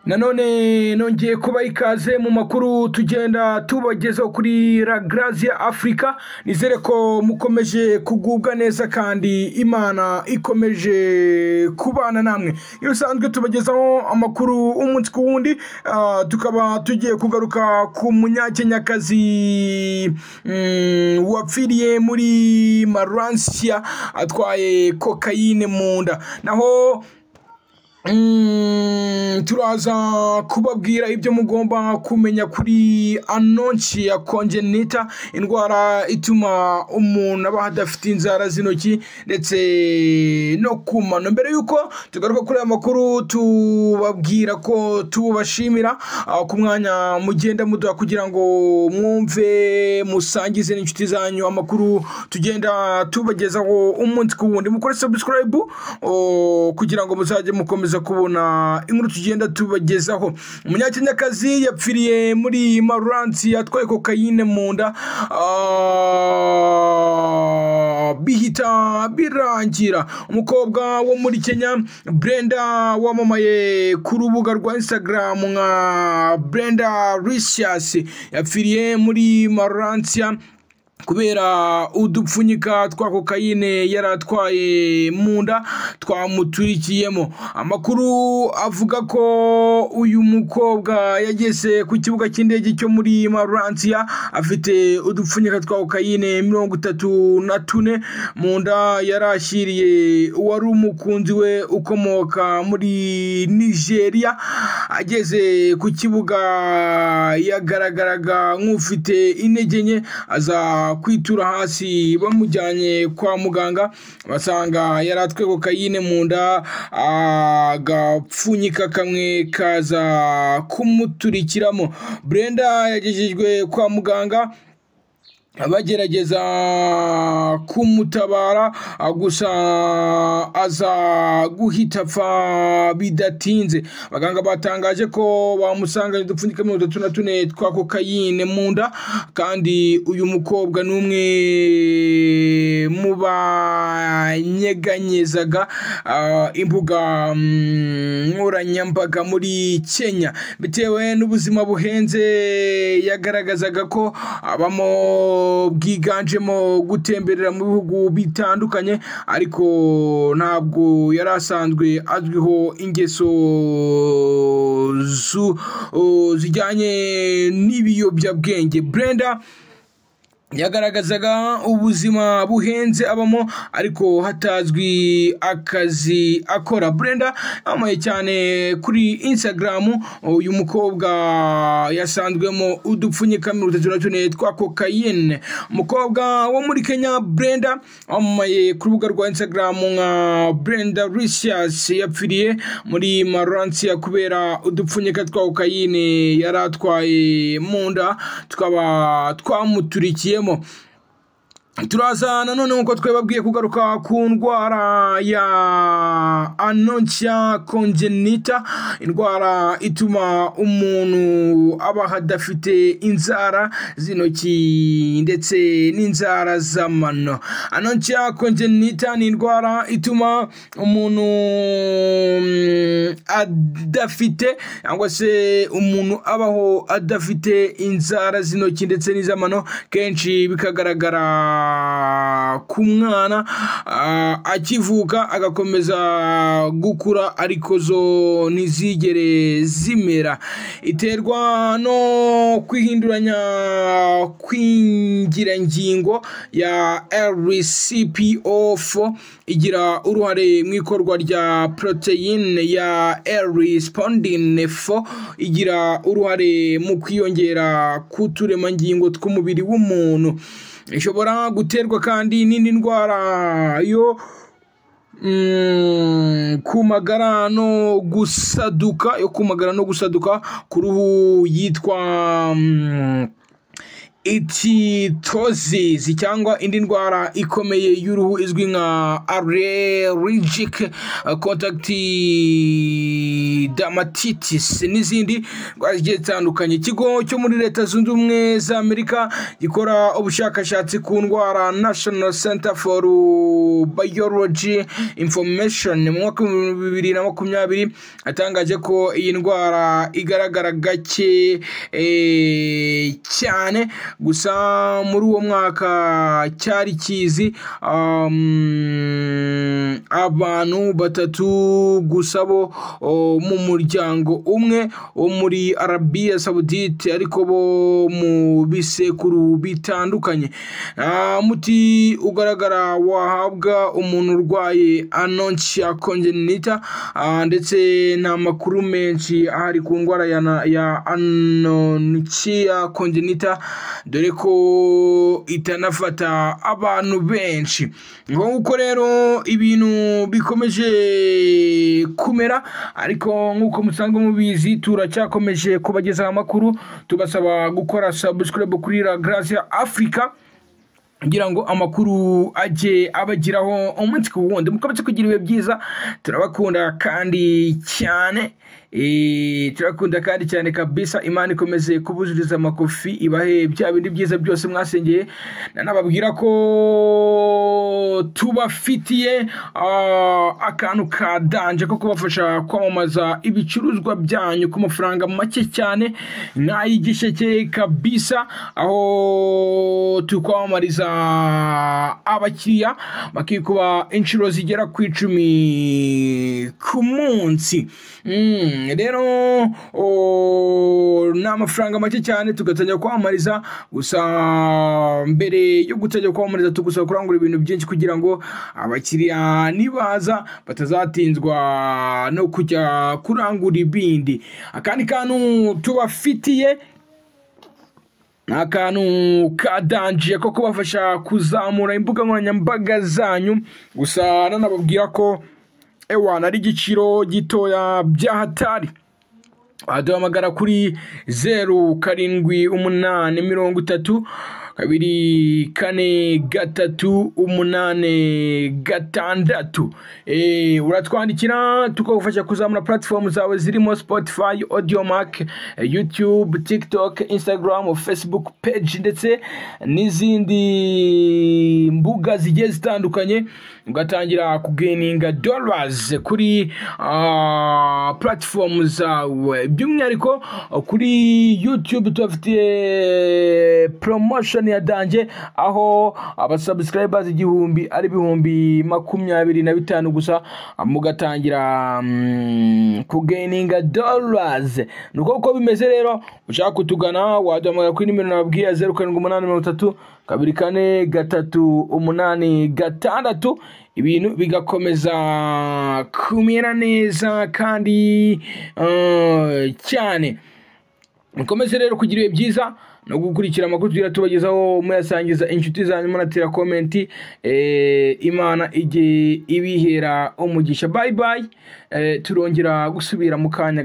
Nanone nongeye kuba ikaze mu makuru tugenda tubagezaho kuri La Grazia Africa. Nizere ko mukomeje kugubwa neza kandi Imana ikomeje kubana namwe. Iyo usanzwe tubagezaho amakuru umunsi ku wundi, tukaba tugiye kugaruka ku munyakenyakazi wapfiriye muri Malaysia atwaye cocaïne munda. Naho turaza kubabwira ibyo mugomba kumenya kuri anoncia congenita, indwara ituma umuntu aba adafite inzara z'intoki ndetse no kumano. Mbere yuko tugaruka kuri aya makuru, tubabwira ko tubashimira ku mwanya mugenda muduha kugira ngo mwumve musangize n'inshuti zanyu amakuru tugenda tubagezaho umunsi ku wundi. Mukore subscribe kugira ngo muzajye mukomeza kubona inkuru tugenda tubagezaho. Umunyakenyakazi yapfiriye muri Malaysia atwaye cocaïne munda, bihita birangira. Umukobwa wo muri Kenya Brenda, wamamaye ku rubuga rwa Instagram nka Brendalicious, yapfiriye muri Malaysia kubera udupfunyika twa cocaïne yaratwaye munda twamuturikiyemo. Amakuru avuga ko uyu mukobwa yageze ku kibuga cy'indege cyo muri Malaysia afite udupfunyika twa cocaïne 34 munda yarashyiriye wari umukunzi we ukomoka muri Nigeria. Ageze ku kibuga yagaragaraga nk'ufite intege nke, aza kwitura hasi, bamujyanye kwa muganga basanga yaratwaye cocaïne munda, agapfunyika kamwe kaza kumuturikiramo. Brenda yagejejwe kwa muganga abagerageza kumutabara, gusa aza guhita apfa bidatinze. Abaganga batangaje ko bamusanga udupfunyika 34 twa cocaïne munda, kandi uyu mukobwa n'umwe mu banyeganyezaga imbuga nkoranyambaga muri Kenya bitewe n'ubuzima buhenze yagaragazaga ko abamo, bwiganjemo gutemberera mu bihugu bitandukanye, ariko ntabwo yari asanzwe azwiho ingeso zijyanye n'ibiyobyabwenge. Brenda yagaragazaga ubuzima buhenze abamo ariko hatazwi akazi akora. Brenda yamaye cyane kuri Instagram. Uyu mukobwa yasanzwemo udupfunyika 34 twa cocaïne. Umukobwa wo muri Kenya Brenda yamaye ku rubuga rwa Instagram nka Brendalicious yapfiriye muri Malaysia kubera udupfunyika twa cocaïne yaratwaye munda tukaba twamuturikiyemo. Turaza nanone nkuko twebabwiye kugaruka ku ndwara ya anoncia congenita, indwara ituma umuntu aba adafite inzara z'intoki ndetse n'inzara z'amano. Anoncia congenita ni indwara ituma umuntu adafite cyangwa se umuntu abaho adafite inzara z'intoki ndetse n'iz'amano. Kenshi bikagaragara ku mwana akivuka agakomeza gukura ariko zo ntizigere zimera. Iterwa no kwihinduranya kw'ingirangingo ya RCPO4, igira uruhare mu ikorwa rya proteine ya respondin 4, igira uruhare mu kwiyongera k'uturemangingo tw'umubiri w'umuntu. Ishobora guterwa kandi n'indi ndwara yo kumagara no gusaduka ku ruhu yitwa ichthyosis cyangwa indi ndwara ikomeye y'uruhu izwi nka allergic contact dermatitis n'izindi ndwara zigiye zitandukanye. Ikigo cyo muri Leta Zunze Ubumwe za Amerika gikora ubushakashatsi ku ndwara National Center for Biology Information mu mwaka 2020 atangaje ko iyi ndwara igaragara gake cyane, gusa muri uwo mwaka cyari kizi abantu batatu gusa bo mu muryango umwe wo muri Arabia Saudite ariko bo mu bisekuru bitandukanye. Muti ugaragara wahabwa umuntu urwaye anonychia congenita, ndetse nta makuru menshi ahari ku ndwara ya anonychia congenita dore ko itanafata abantu benshi. Nguko rero ibintu bikomeje kumera, ariko nkuko musanzwe mubizi turacyakomeje kubageza amakuru, tubasaba gukora subscribe kuri La Gracia Africa kugira ngo amakuru aje abagiraho umunsi ku wundi. Mukomeze kugira ibihe byiza, turabakunda kandi cyane. Turakunda kandi cyane kabisa. Imana ikomeze kubuzuriza amakofi, ibahe bya bindi byiza byose mwasengeye. Nanababwira ko tubafitiye akantu ka danje ko kubafasha kwamamaza ibicuruzwa byanyu ku mafaranga make cyane n'ay'igisheke kabisa, aho tukwamamariza abakiriya bakikuba inshuro zigera ku 10 ku munsi. Rero n'amafaranga make cyane tugatangira kwamamariza, gusa mbere yo gutangira kwamamariza tugusaba kurangura ibintu byinshi kugira ngo abakiriya nibaza batazatinzwa no kujya kurangura ibindi. Akandi kantu tubafitiye n'akantu kadanje ko kubafasha kuzamura imbuga nkoranyambaga zanyu, gusa nanababwira ko ari igiciro gitoya bya hatari. Aduhamagara kuri 0778343866. Uratwandikira tukagufasha kuzamura platform zawe zirimo Spotify, Audiomack, YouTube, TikTok, Instagram, Facebook page ndetse n'izindi mbuga zigiye zitandukanye, ugatangira kugaininga dollars kuri platform zawe. By'umwihariko kuri YouTube tubafitiye promotion ya danje, aho abasubscribers 1000 ari 25,000 gusa mugatangira kugaininga dollars. Nuko uko bimeze rero, ushaka kutugana waduhamagara kuri nimero nababwiye 0783233866, ibintu bigakomeza kumera neza kandi cyane. Mukomeze rero kugira ibihe byiza no gukurikira amakuru tugira tubagezaho, muyasangiza inshuti zanyu, munatira comment. Imana ije ibihera umugisha. Bye bye, turongera gusubira mu kanya.